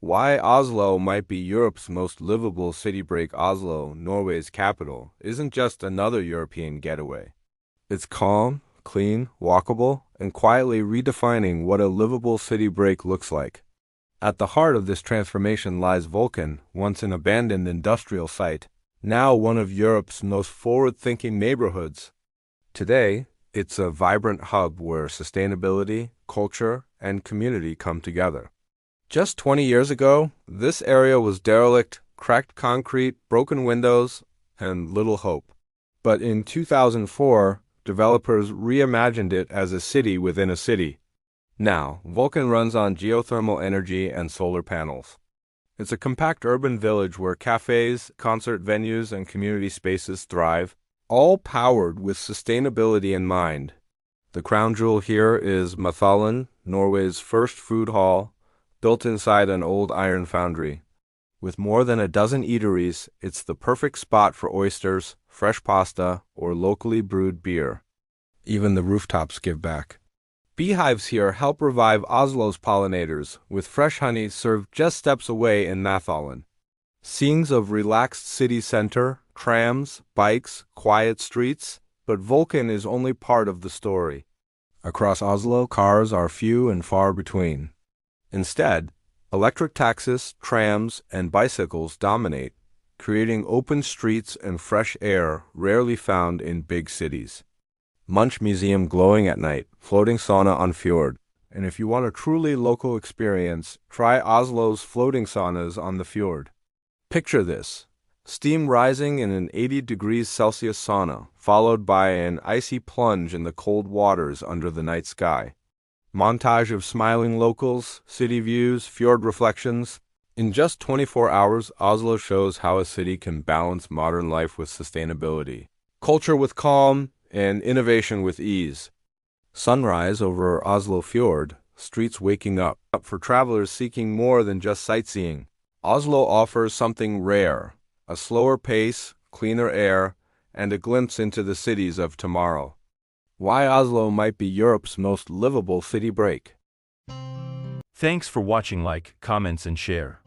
Why Oslo might be Europe's most livable city break. Oslo, Norway's capital, isn't just another European getaway. It's calm, clean, walkable, and quietly redefining what a livable city break looks like. At the heart of this transformation lies Vulkan, once an abandoned industrial site, now one of Europe's most forward-thinking neighborhoods. Today, it's a vibrant hub where sustainability, culture, and community come together. Just 20 years ago, this area was derelict, cracked concrete, broken windows, and little hope. But in 2004, developers reimagined it as a city within a city. Now, Vulkan runs on geothermal energy and solar panels. It's a compact urban village where cafes, concert venues, and community spaces thrive, all powered with sustainability in mind. The crown jewel here is Mathallen, Norway's first food hall, built inside an old iron foundry. With more than a dozen eateries, it's the perfect spot for oysters, fresh pasta, or locally brewed beer. Even the rooftops give back. Beehives here help revive Oslo's pollinators, with fresh honey served just steps away in Mathallen. Scenes of relaxed city center, trams, bikes, quiet streets, but Vulkan is only part of the story. Across Oslo, cars are few and far between. Instead, electric taxis, trams, and bicycles dominate, creating open streets and fresh air rarely found in big cities. Munch Museum glowing at night, floating sauna on fjord. And if you want a truly local experience, try Oslo's floating saunas on the fjord. Picture this: steam rising in an 80 degrees Celsius sauna, followed by an icy plunge in the cold waters under the night sky. Montage of smiling locals, city views, fjord reflections. In just 24 hours, Oslo shows how a city can balance modern life with sustainability, culture with calm, and innovation with ease. Sunrise over Oslo Fjord, streets waking up for travelers seeking more than just sightseeing. Oslo offers something rare: a slower pace, cleaner air, and a glimpse into the cities of tomorrow. Why Oslo might be Europe's most livable city break. Thanks for watching. Like, comments, and share.